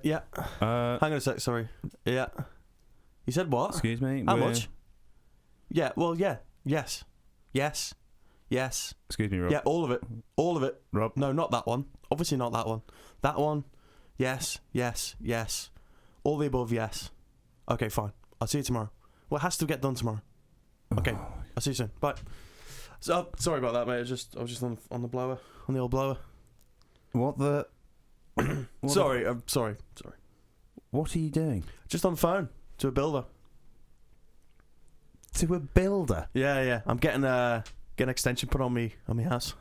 Yeah. Hang on a sec, sorry. Yeah. You said what? Excuse me? How much? Yeah, well, yeah. Yes. Excuse me, Rob. Yeah, all of it. All of it. Rob? No, not that one. Obviously not that one. That one. Yes. All the above, yes. Okay, fine. I'll see you tomorrow. Well, it has to get done tomorrow. Okay. I'll see you soon. Bye. So, sorry about that, mate. I was just on the blower. On the old blower. What the... Sorry. What are you doing? Just on the phone to a builder. To a builder? Yeah. I'm getting an extension put on me house.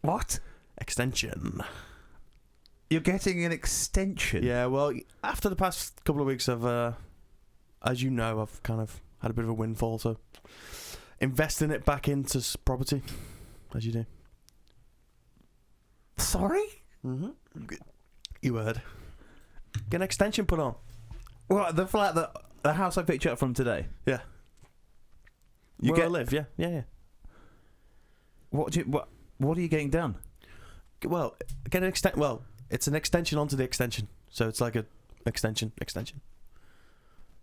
What? Extension. You're getting an extension? Yeah, well, after the past couple of weeks, I've, as you know, I've kind of had a bit of a windfall, so investing it back into property, as you do. Sorry? Mm-hmm. You heard. Get an extension put on. What, the flat that... The house I picked you up from today? Yeah. Where I live, yeah. What are you getting done? Well, get an Well, it's an extension onto the extension, so it's like a extension.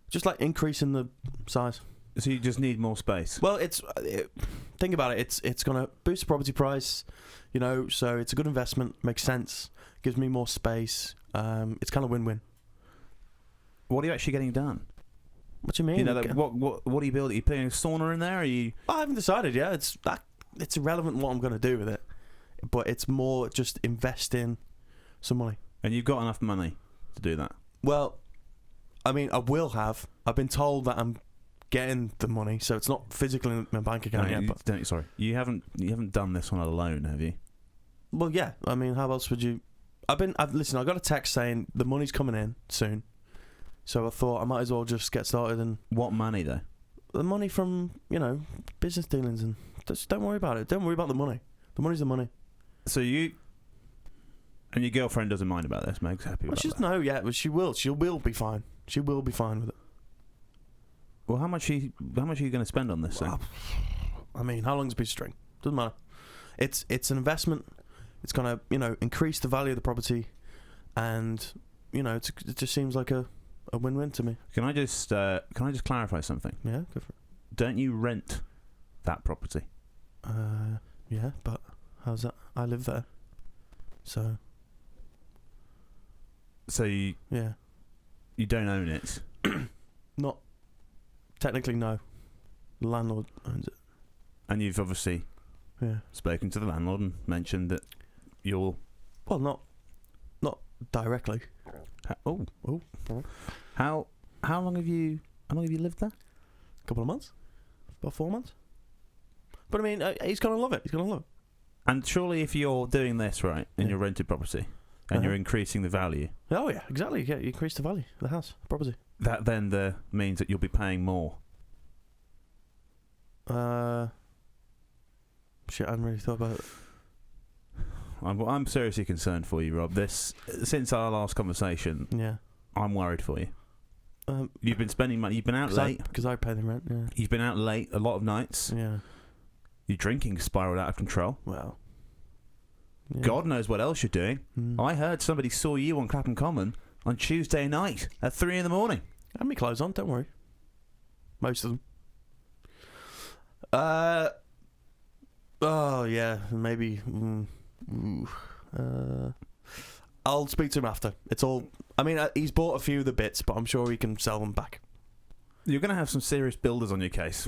Just like increasing the size. So you just need more space? Well, think about it. It's going to boost the property price, you know. So it's a good investment. Makes sense. Gives me more space. It's kind of win-win. What are you actually getting done? What do you mean? You know, what are you building? Are you putting a sauna in there? Or are you? I haven't decided yet. It's irrelevant what I'm going to do with it, but it's more just investing some money. And you've got enough money to do that? Well, I mean, I will have. I've been told that I'm getting the money, so it's not physically in my bank account yet. Sorry, you haven't done this on a loan, have you? Well, yeah. I mean, how else would you? Listen. I got a text saying the money's coming in soon, so I thought I might as well just get started. And what money though? The money from business dealings, and just don't worry about it. Don't worry about the money. The money's the money. So you and your girlfriend doesn't mind about this. Meg's happy about that. No, yeah, but she will. She will be fine. She will be fine with it. Well, how much are you going to spend on this thing? I mean, how long's a piece of string? Doesn't matter. It's an investment. It's going to increase the value of the property, and it just seems like a win-win to me. Can I just clarify something? Yeah, go for it. Don't you rent that property? Yeah, but how's that? I live there, so. So you don't own it? Not technically, no. The landlord owns it. And you've obviously spoken to the landlord and mentioned that you're... Well, not directly. How long have you lived there? A couple of months. About 4 months. But I mean, he's gonna love it. And surely, if you're doing this right in your rented property and you're increasing the value... Oh yeah, exactly. Yeah, you increase the value of the house, property. That then means that you'll be paying more. Shit, I hadn't really thought about it. I'm seriously concerned for you, Rob. Since our last conversation, I'm worried for you. You've been spending money. You've been out late because I pay the rent. Yeah. You've been out late a lot of nights. Yeah. Your drinking spiraled out of control. Well, yeah. God knows what else you're doing. I heard somebody saw you on Clapham Common on Tuesday night at 3 a.m. I had my clothes on. Don't worry. Most of them. Oh yeah, maybe. I'll speak to him after. It's all. I mean, he's bought a few of the bits, but I'm sure he can sell them back. You're going to have some serious builders on your case.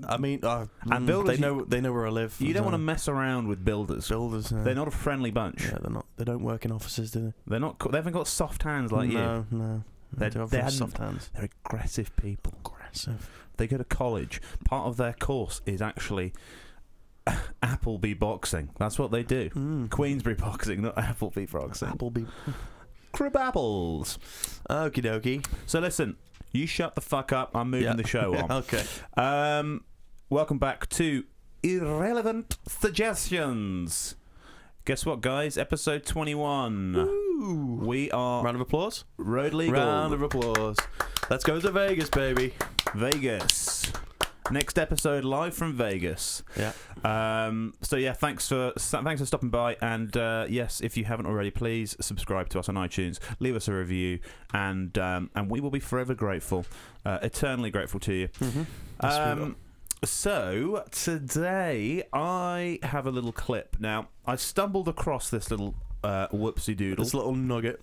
I mean, and builders, they know where I live. You don't want to mess around with builders. They're not a friendly bunch. Yeah, they're not. They don't work in offices, do they? They're not. They haven't got soft hands like you. No. They're soft hands. They're aggressive people. They go to college. Part of their course is actually Appleby boxing. That's what they do. Queensbury boxing, not Appleby boxing. Appleby. Crabapple. Okie dokie. So listen, you shut the fuck up. I'm moving the show on. Okay. Welcome back to Irrelevant Suggestions. Guess what, guys? Episode 21. Ooh. We are... Round of applause? Road legal. Round of applause. Let's go to Vegas, baby. Vegas. Next episode live from Vegas. Yeah. So yeah, thanks for stopping by. And yes, if you haven't already, please subscribe to us on iTunes, leave us a review, and we will be forever grateful, eternally grateful to you. Mm-hmm. So today I have a little clip. Now I stumbled across this little whoopsie doodle. This little nugget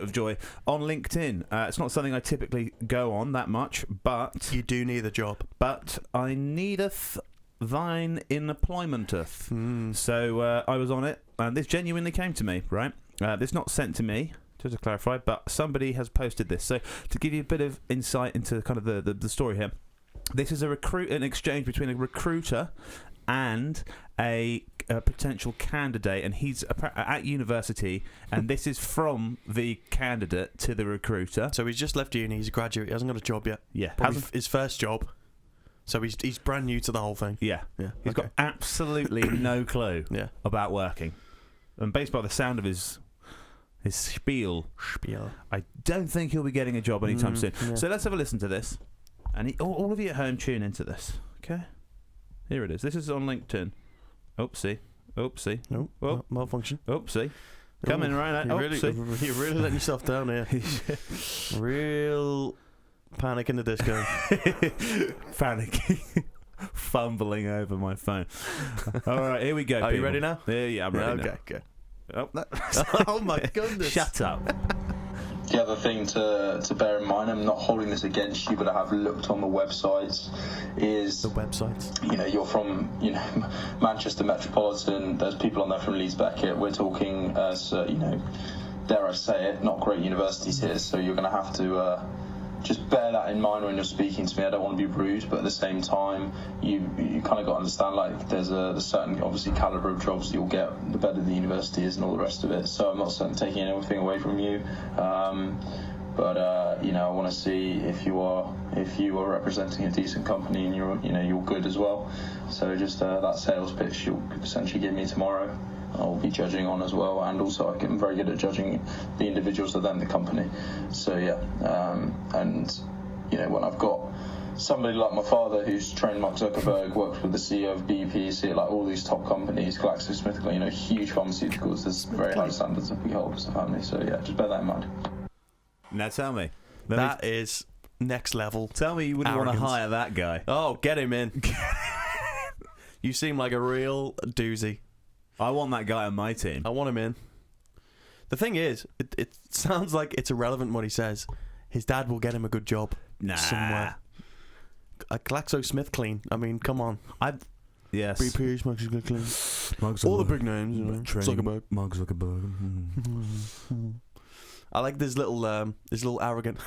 of joy on LinkedIn. It's not something I typically go on that much, but you do need a job. But I needeth thine employmenteth. So I was on it, and this genuinely came to me. Right, this not sent to me, just to clarify, but somebody has posted this. So to give you a bit of insight into kind of the story here, this is an exchange between a recruiter and a potential candidate, and he's at university, and this is from the candidate to the recruiter. So he's just left uni, he's a graduate, he hasn't got a job yet. Yeah. Probably his first job. So he's brand new to the whole thing. Yeah. He's got absolutely no clue about working. And based by the sound of his spiel, I don't think he'll be getting a job anytime soon. Yeah. So let's have a listen to this. And all of you at home tune into this, okay? Here it is. This is on LinkedIn. Oopsie. Nope. Oh. Malfunction. Oopsie. Coming right now. You're really letting yourself down here. Real panic in the disco. Panicking. Fumbling over my phone. All right, here we go. Are you ready now? Yeah, I'm ready now. Okay, good. Oh my goodness. Shut up. The other thing to bear in mind, I'm not holding this against you, but I have looked on the websites, is... The websites? You know, you're from, Manchester Metropolitan, there's people on there from Leeds Beckett, we're talking, dare I say it, not great universities here, so you're going to have to just bear that in mind when you're speaking to me. I don't want to be rude, but at the same time, you kind of got to understand, like, there's a certain, obviously, caliber of jobs you'll get, the better the university is and all the rest of it. So I'm not taking anything away from you, but I want to see if you are representing a decent company and you're good as well. So just that sales pitch you'll essentially give me tomorrow, I'll be judging on as well, and also I'm very good at judging the individuals and then the company. So when I've got somebody like my father who's trained Mark Zuckerberg, works with the CEO of BP, see like all these top companies, GlaxoSmithKline, huge pharmaceuticals, there's very high standards that we hold as a family. So just bear that in mind. Now tell me. That is next level. Tell me you wouldn't want to hire that guy. Oh, get him in. You seem like a real doozy. I want that guy on my team. I want him in. The thing is, it sounds like it's irrelevant what he says. His dad will get him a good job somewhere. A GlaxoSmithKline. I mean, come on. Yes. BP, GlaxoSmithKline. All the big names. Zuckerberg. Mark Zuckerberg. I like this little arrogant,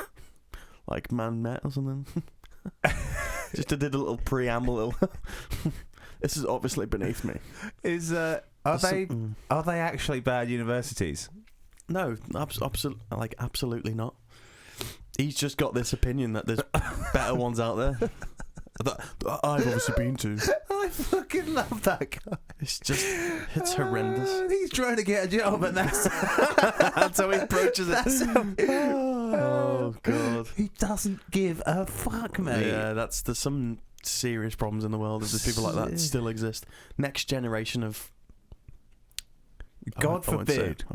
like, man met or something. Just did a little preamble. This is obviously beneath me. Are they actually bad universities? No, absolutely not. He's just got this opinion that there's better ones out there that I've obviously been to. I fucking love that guy. It's horrendous. He's trying to get a job, and that's how he approaches it. Oh God, he doesn't give a fuck, mate. Yeah, there's some serious problems in the world. If people like that still exist. Next generation of. God forbid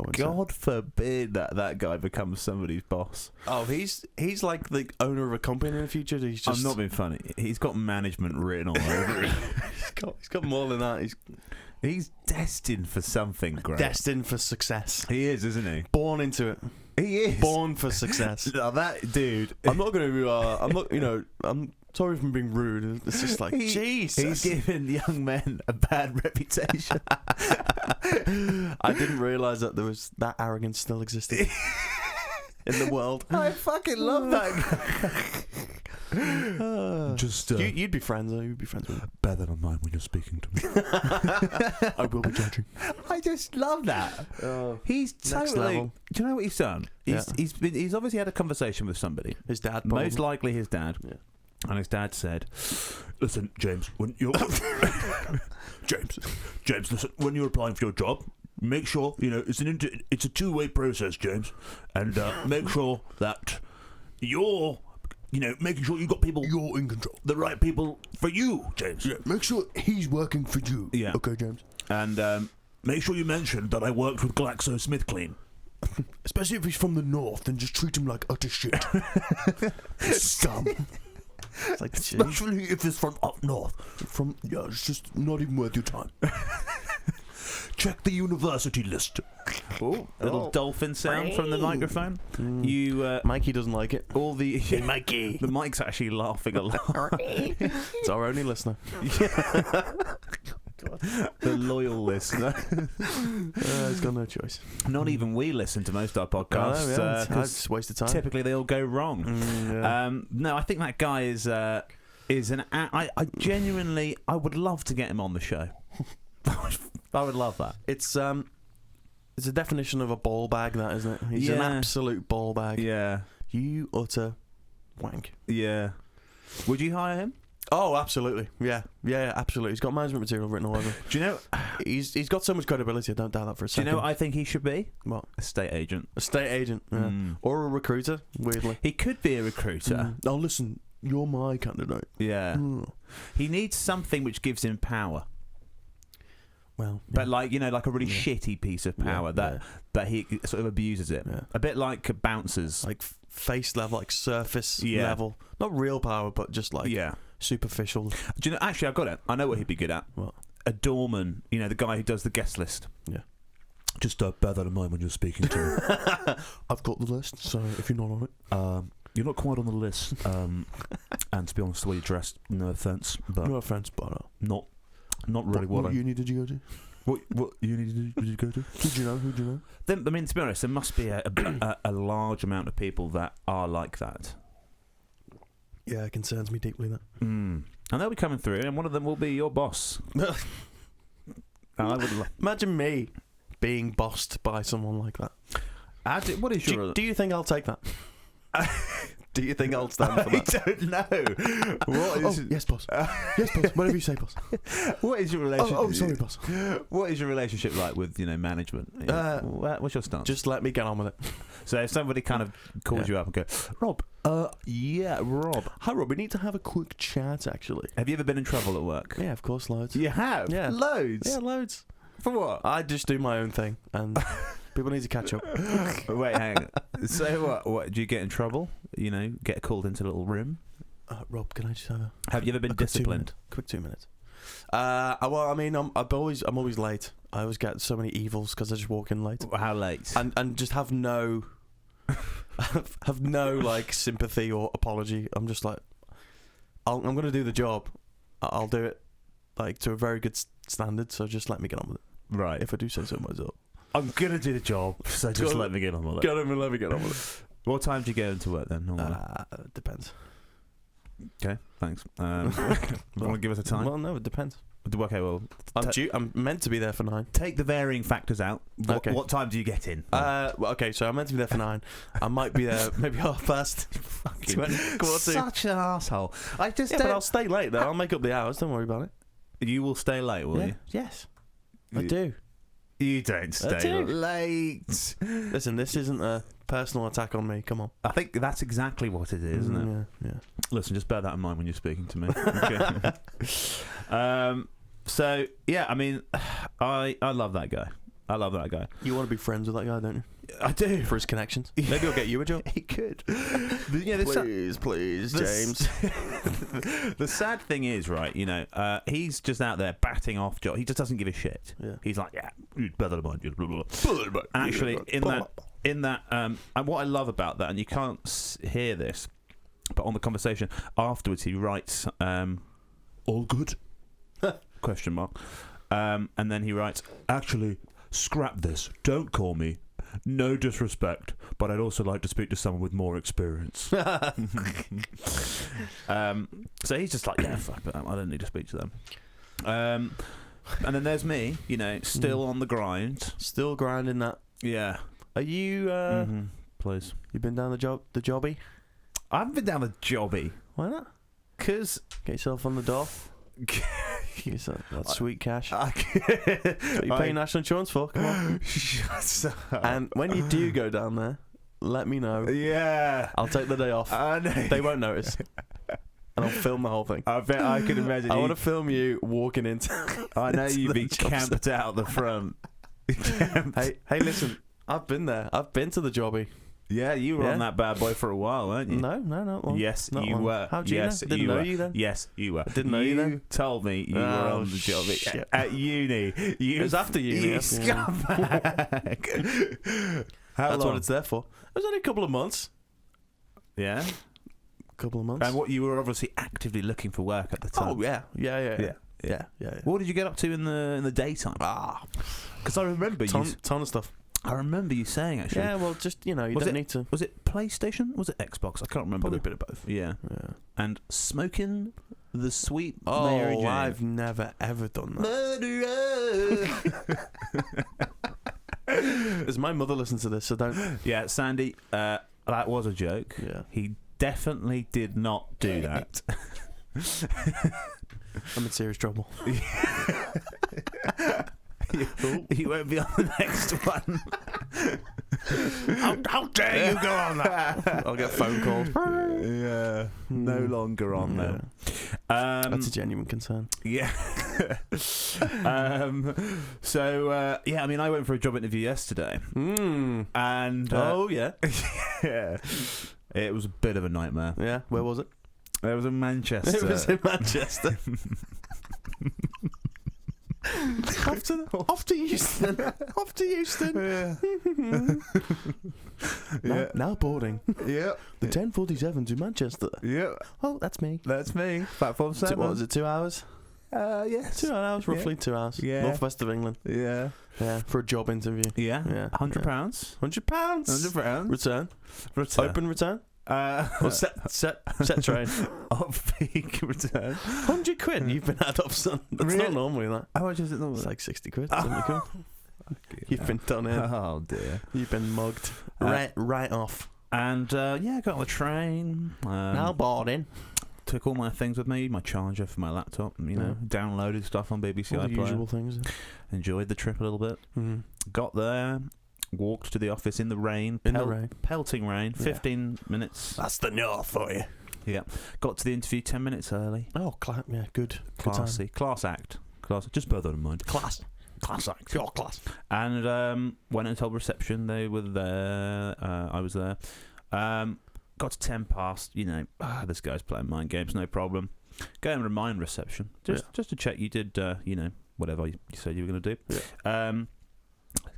that guy becomes somebody's boss. Oh, he's like the owner of a company in the future. I'm not being funny. He's got management written all over him. He's got more than that. He's destined for something great. Destined for success. He is, isn't he? Born into it. He is. Born for success. Now that dude. I'm not going to. I'm sorry for being rude. It's just like, Jesus. He's given young men a bad reputation. I didn't realise that there was that arrogance still existed in the world. I fucking love that guy. You'd be friends. You'd be friends with him. Bear that in mind when you're speaking to me. I will be judging. I just love that. He's totally. Level. Do you know what he's done? He's obviously had a conversation with somebody. His dad, probably. Most likely his dad. Yeah. And his dad said, "Listen, James, when you're James, listen, when you're applying for your job, make sure it's a two-way process, James, and make sure that you're making sure you got people. You're in control. The right people for you, James. Yeah, make sure he's working for you. Yeah. Okay, James. And make sure you mention that I worked with GlaxoSmithKline. Especially if he's from the north, then just treat him like utter shit. Scum. It's like, Especially if it's from up north. It's just not even worth your time. Check the university list. Little dolphin sound from the microphone. Mikey doesn't like it. All the Hey, Mikey. the mic's actually laughing a lot. It's our only listener. The loyal listener. He's got no choice. Not even we listen to most of our podcasts It's because a waste of time. typically they all go wrong. No, I think that guy is an. I genuinely, I would love to get him on the show. I would love that. It's a definition of a ball bag, that, isn't it? He's an absolute ball bag. Yeah. You utter wank. Yeah. Would you hire him? Oh, absolutely. Yeah, absolutely. He's got management material written all over. Do you know? He's got so much credibility. I don't doubt that for a Do you second. know what I think he should be? What? Estate agent. Estate agent, yeah. Or a recruiter. Weirdly, He could be a recruiter. Oh, listen, you're my candidate. Yeah. He needs something which gives him power. Well, But like a really shitty piece of power that he sort of abuses it. Yeah. A bit like bouncers. like face level, like surface level, not real power, but just like superficial. Do you know? Actually, I've got it. I know what he'd be good at. What? A doorman. The guy who does the guest list. Yeah. Just bear that in mind when you're speaking to him. I've got the list, so if you're not on it, you're not quite on the list. And to be honest, the way you dressed, no offence, but no offense, but not really what uni did you go to? What uni did you go to? Who'd you know? Then, I mean, to be honest, there must be a large amount of people that are like that. Yeah, it concerns me deeply, that. And they'll be coming through, and one of them will be your boss. I would Imagine me being bossed by someone like that. what is your... Do you think I'll take that? Do you think I'll stand for that? I don't know. What is... yes, boss. Yes, boss. Whatever you say, boss. What is your relationship... Oh, sorry, boss. What is your relationship like with, management? What's your stance? Just let me get on with it. So if somebody kind of calls you up and go, Rob, Rob. Hi, Rob, we need to have a quick chat, actually. Have you ever been in trouble at work? Yeah, of course, loads. You have? Yeah. Loads? Yeah, loads. For what? I just do my own thing, and people need to catch up. Wait, hang on. So what? Do you get in trouble? Get called into a little room? Rob, can I just have you ever been disciplined? Quick 2 minutes. Well, I mean, I'm always late. I always get so many evils because I just walk in late. How late? And just have no like sympathy or apology. I'm just like, I'm going to do the job. I'll do it like to a very good standard. So just let me get on with it. Right. If I do say so myself. I'm gonna do the job, so just let me get on with it. Let me get on with it. What time do you go into work then? Normally? Depends. Okay, thanks. Want to give us a time? Well, no, it depends. Okay, well, I'm meant to be there for 9. Take the varying factors out. What time do you get in? Okay, so I'm meant to be there for 9. I might be there maybe 1:30. Such an asshole. I just but I'll stay late though. I'll make up the hours. Don't worry about it. You will stay late, will you? Yes, I do. You don't stay late. Listen, this isn't a personal attack on me. Come on. I think that's exactly what it is, isn't it? Yeah. Listen, just bear that in mind when you're speaking to me. Okay. So yeah, I mean, I love that guy. I love that guy. You want to be friends with that guy, don't you? I do. For his connections. Maybe he'll get you a job. He could. Please, James. The sad thing is, right, he's just out there batting off jobs. He just doesn't give a shit. Yeah. He's like, you'd better mind you. Blah, blah, blah. Actually, in that, and what I love about that, and you can't hear this, but on the conversation afterwards, he writes, all good? question mark. And then he writes, actually, scrap this. Don't call me. No disrespect, but I'd also like to speak to someone with more experience. So he's just like, yeah, fuck it, I don't need to speak to them. And then there's me, still on the grind. Still grinding that. Yeah. Are you, please. You been down the jobby? I haven't been down the jobby. Why not? Because... Get yourself on the doff. Get that sweet cash. That's what you pay national insurance for. Come on. Shut up. And when you do go down there, let me know. Yeah. I'll take the day off. I know. They won't notice. And I'll film the whole thing. I bet I can imagine. I want to film you walking into. I know into you'd the be job camped out the front. Hey, listen. I've been there. I've been to the jobby. Yeah, you were Yeah. on that bad boy for a while, weren't you? No, not long. Yes, Not you long. were. How'd you yes, know? Didn't you know were. you then? Yes, you were. I didn't know you then? Told me you were Oh, on the job shit. at uni. It was after uni. You Yeah. scumbag. How That's long? what it's there for. It was only a couple of months. Yeah. Couple of months. And what you were obviously actively looking for work at the time. Oh yeah. Yeah. What did you get up to in the daytime? Because I remember ton of stuff. I remember you saying actually. Yeah, well, just you Was don't need to. Was it PlayStation? Was it Xbox? I can't remember. Probably a bit of both. Yeah. And smoking the sweet Oh, Mary Jane. I've never ever done that. Does my mother listen to this? So don't. Yeah, Sandy, that was a joke. Yeah. He definitely did not do that. I'm in serious trouble. You won't be on the next one. How dare you go on that? I'll get phone calls. Yeah, no longer on them. That's a genuine concern. Yeah. So yeah, I mean, I went for a job interview yesterday, and yeah, yeah, it was a bit of a nightmare. yeah. Where was it? It was in Manchester. It was in Manchester. off to Euston. Off to Euston. Yeah. Now boarding. Yeah. The 1047 to Manchester. Yeah. Oh, that's me. That's me. Platform 7. What was it? 2 hours? Yes. 2 hours, roughly 2 hours. Yeah. Northwest of England. Yeah. Yeah. For a job interview. Yeah. Yeah. £100. £100. £100. Return. Return. Open return. Or set train. Off-peak return. 100 quid. You've been had up, son. That's Really? not normally that. How much is it normally? It's like 60 quid. 70 quid. You've been done in. Oh dear. You've been mugged. Right off. And yeah, got on the train. Now boarding. Took all my things with me, my charger for my laptop, downloaded stuff on BBC All the iPlayer. usual things. Enjoyed the trip a little bit. Mm. Got there, walked to the office in the rain. In the rain. Pelting rain, Yeah. 15 minutes. That's the north for you. Yeah. Got to the interview 10 minutes early. Oh, yeah, good. Classy. Class act. Just bear that in mind. Class act. Pure class. And went and told reception they were there. I was there. Got to 10 past. This guy's playing mind games. No problem. Go and remind reception just to check you did. Whatever you said you were going to do. Yeah.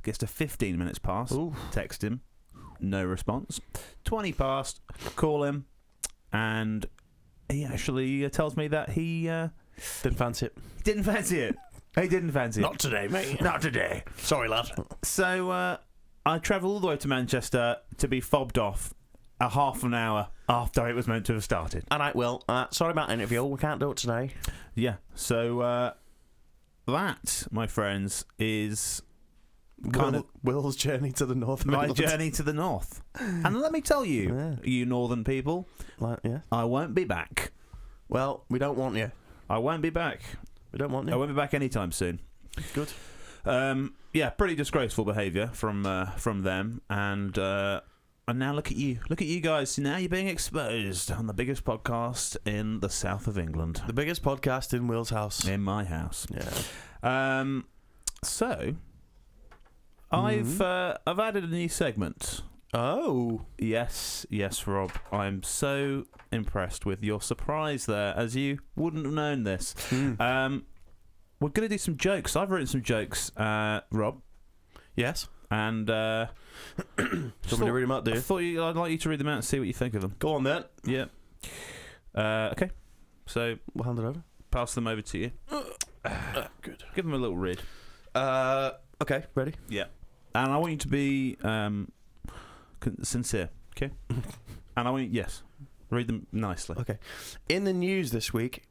Gets to 15 minutes past. Ooh. Text him. No response. 20 past. Call him, and he actually tells me that he Didn't fancy it. didn't fancy it. He didn't fancy it. Not today, mate. Not today. Sorry, lad. So I travelled all the way to Manchester to be fobbed off a half an hour after it was meant to have started. All right, Will. Sorry about the interview. We can't do it today. Yeah. So that, my friends, is kind of Will's journey to the north of my England. journey to the north. And let me tell you, you northern people, Yeah. I won't be back. Well, we don't want you. I won't be back. We don't want I you. won't be back anytime soon. Good. Yeah, pretty disgraceful behaviour from them, and now look at you guys. Now you're being exposed on the biggest podcast in the south of England, The biggest podcast in Will's house. in my house. Yeah. So I've added a new segment. Oh. Yes, Rob. I'm so impressed with your surprise there, as you wouldn't have known this. We're going to do some jokes. I've written some jokes, Rob. Yes. And Do you want me to read them out, do I you? thought I'd like you to read them out and see what you think of them. Go on, then. Yeah. Okay. So We'll hand it over. pass them over to you. Good. Give them a little read. Okay, ready? Yeah. And I want you to be sincere, okay? And I want you, read them nicely. Okay. In the news this week...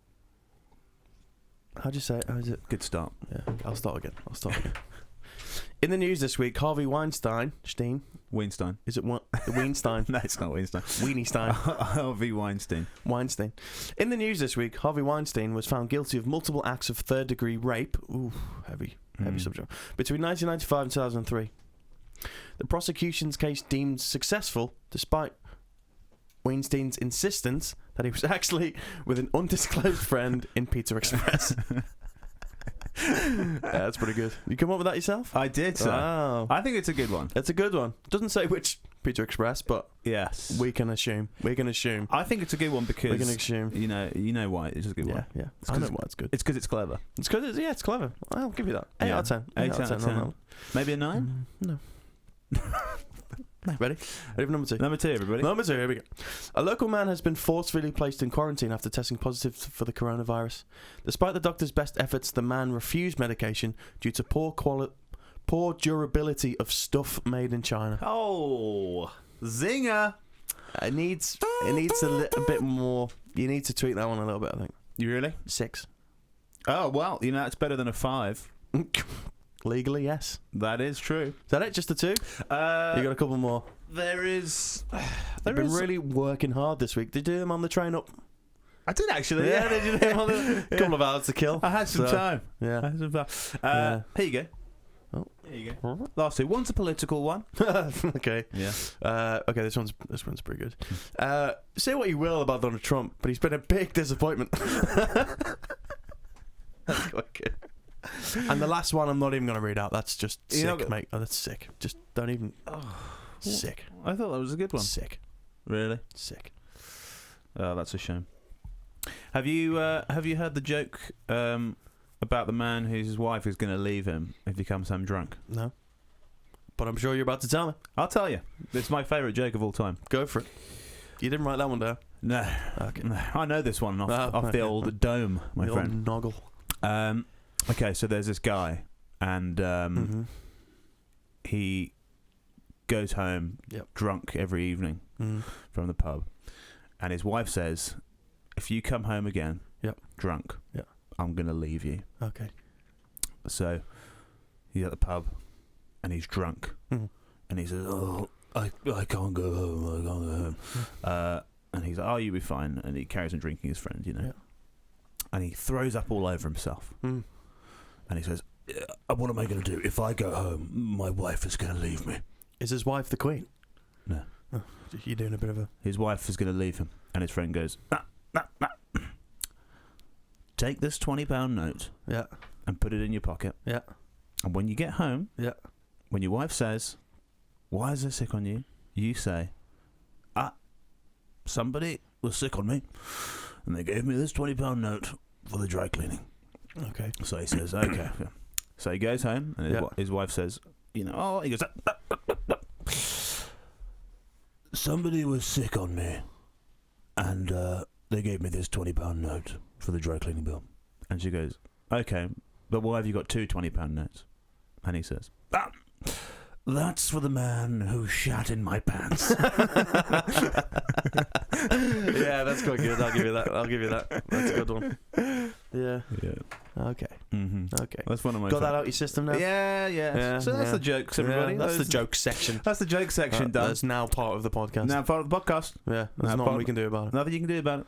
How'd you say it? How is it? Good start. Yeah, I'll start again. In the news this week, Harvey Weinstein... Weinstein. Is it Weinstein? No, it's not Weinstein. Weenie Stein. Harvey Weinstein. Weinstein. In the news this week, Harvey Weinstein was found guilty of multiple acts of third-degree rape. Ooh, heavy subject. Between 1995 and 2003. The prosecution's case deemed successful, despite Weinstein's insistence that he was actually with an undisclosed friend in Pizza Express. Yeah, that's pretty good. You come up with that yourself? I did, sir. Wow. I think it's a good one. It's a good one. Doesn't say which Pizza Express, but yes, we can assume. I think it's a good one because we can assume. You know why it's a good one. Yeah. I know why it's good. It's because it's clever. It's because it's clever. I'll give you that. 8 out of 10. 8 out of 10. Maybe a 9? No. Ready for number 2? Number 2, everybody. Number 2, here we go. A local man has been forcefully placed in quarantine after testing positive for the coronavirus. Despite the doctor's best efforts, the man refused medication due to poor durability of stuff made in China. Oh, zinger! It needs a little bit more. You need to tweak that one a little bit, I think. You really? 6. Oh, well, that's better than a 5. Legally, yes. That is true. Is that it? Just the 2? You got a couple more. There is. They've been really working hard this week. Did you do them on the train up? I did actually. Yeah, did you do them on the couple of hours to kill? I had some time. Yeah. I had some time. Here you go. Oh. Here you go. Last 2. One's a political one. Okay. Yeah. Okay, this one's pretty good. Say what you will about Donald Trump, but he's been a big disappointment. That's quite good. And the last one, I'm not even going to read out. That's just sick, mate. Oh, that's sick. Just don't even. Sick. I thought that was a good one. Sick. Really? Sick. Oh, that's a shame. Have you heard the joke about the man whose wife is going to leave him if he comes home drunk? No. But I'm sure you're about to tell me. I'll tell you. It's my favourite joke of all time. Go for it. You didn't write that one down? No. Okay. No. I know this one off the old dome, my the friend. Old noggle. Okay, so there's this guy, and he goes home drunk every evening from the pub, and his wife says, "If you come home again drunk, I'm gonna leave you." Okay. So he's at the pub, and he's drunk, and he says, "Oh, I can't go home. I can't go home." And he's like, "Oh, you'll be fine." And he carries on drinking his friend, and he throws up all over himself. And he says, "What am I going to do? If I go home, my wife is going to leave me." Is his wife the queen? No. Oh, you're doing a bit of a... His wife is going to leave him. And his friend goes, "Take this £20 note and put it in your pocket. Yeah. And when you get home, when your wife says, 'Why is there sick on you?' you say, 'Somebody was sick on me, and they gave me this £20 note for the dry cleaning.'" Okay. So he says, "Okay." So he goes home, and his wife says, he goes, "Somebody was sick on me, and they gave me this £20 note for the dry cleaning bill." And she goes, "Okay, but why have you got 2 £20 notes?" And he says, "That's for the man who shat in my pants." Yeah, that's quite good. I'll give you that. That's a good one. Yeah. Okay. Okay. That's one of my got that out your system now? Yeah. So that's the jokes, everybody. That's the joke section. That's the joke section done. That's now part of the podcast. Now part of the podcast. Yeah. There's nothing we can do about it. Nothing you can do about it.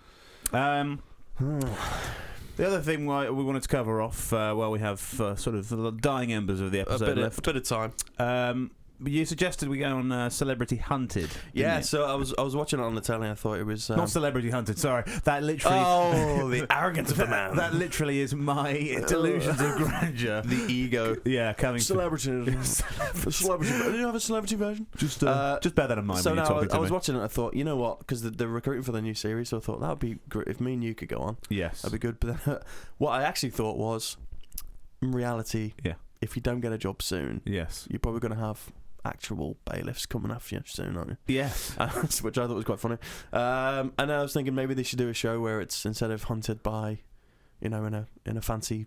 The other thing we wanted to cover off while we have sort of the dying embers of the episode left. A bit of time. You suggested we go on Celebrity Hunted. Yeah, so I was watching it on the telly and I thought it was... Not Celebrity Hunted, sorry. That literally... Oh, the arrogance of the man. That literally is my delusions of grandeur. The ego. Yeah, coming Celebrity. Celebrity. Do you have a celebrity version? Just bear that in mind when you're talking to me. I was watching it, I thought, you know what, because they're recruiting for the new series, so I thought that would be great if me and you could go on. Yes. That'd be good. But then what I actually thought was, in reality, if you don't get a job soon, you're probably going to have actual bailiffs coming after you soon, aren't you? Yes. Which I thought was quite funny. And I was thinking maybe they should do a show where it's, instead of hunted by, in a fancy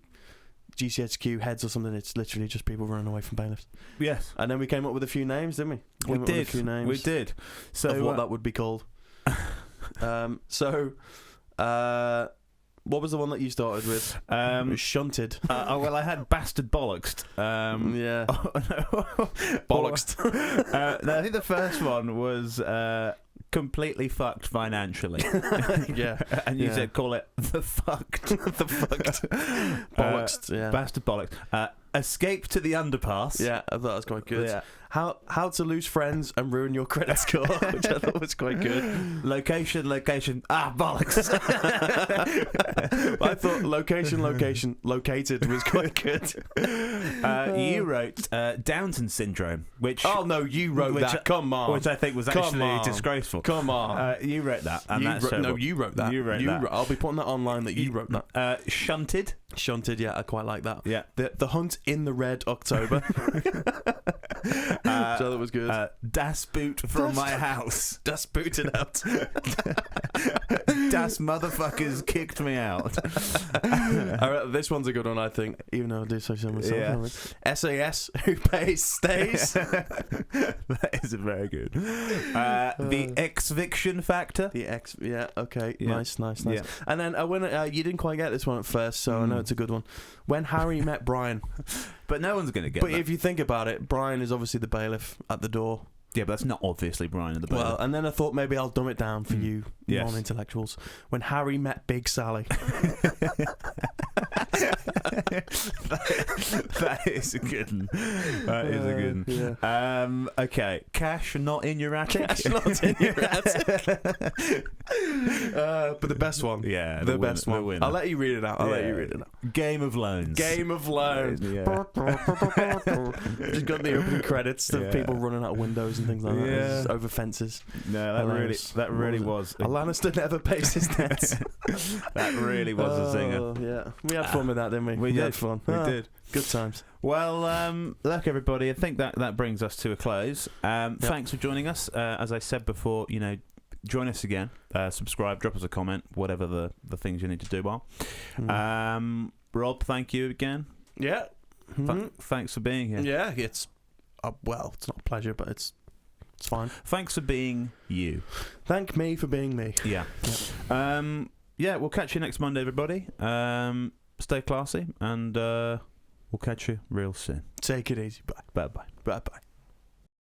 GCHQ heads or something, it's literally just people running away from bailiffs. Yes. And then we came up with a few names, didn't we? We did. So of what that would be called. What was the one that you started with? It was shunted. Well, I had bastard bollocks. Yeah. Bollocks. No, I think the first one was completely fucked financially. Yeah. And you said call it the fucked. The fucked. Bollocks. Yeah. Bastard bollocks. Escape to the underpass. Yeah, I thought that was quite good. Yeah. How to lose friends and ruin your credit score, which I thought was quite good. Location. Ah, bollocks. I thought location, located was quite good. You wrote Down syndrome, which... Oh, no, you wrote that. Come on. Which I think was actually disgraceful. Come on. You wrote that. And you that's no, terrible. you wrote that. You wrote that. I'll be putting that online that you wrote that. Shunted. Shunted, yeah, I quite like that. Yeah. The hunt in the red October. So that was good. Das boot from my house. Das booted out. Das motherfuckers kicked me out. This one's a good one, I think, even though I do say so myself. Yeah. SAS, who pays stays. That is very good. The eviction factor. Yeah, okay, Yeah. nice. Yeah. And then when you didn't quite get this one at first, so I know it's a good one. When Harry met Brian. But no one's going to get But that. if you think about it, Brian is obviously the bailiff at the door. Yeah, but that's not obviously Brian in the bailiff. Well, and then I thought maybe I'll dumb it down for you Yes. non-intellectuals. When Harry met Big Sally. That is a good one. That is a good one. Yeah. Okay, cash not in your attic. Cash not in your attic. But the best one. Yeah, the best winner, one. I'll let you read it out. Game of Loans. Game of Loans. Yeah. Just got the opening credits of people running out of windows and things like that. Yeah. Just over fences. No, that really was. A Lannister never pays his debts. That really was a zinger. Yeah, we had fun with that, didn't we? We had did. fun. We did. Good times. Well, look, everybody. I think that brings us to a close. Thanks for joining us. As I said before, join us again. Subscribe, drop us a comment, whatever the things you need to do are. Rob, thank you again. Yeah. Thanks for being here. Yeah, it's it's not a pleasure, but it's fine. Thanks for being you. Thank me for being me. Yeah. We'll catch you next Monday, everybody. Stay classy, and we'll catch you real soon. Take it easy. Bye. Bye-bye. Bye-bye.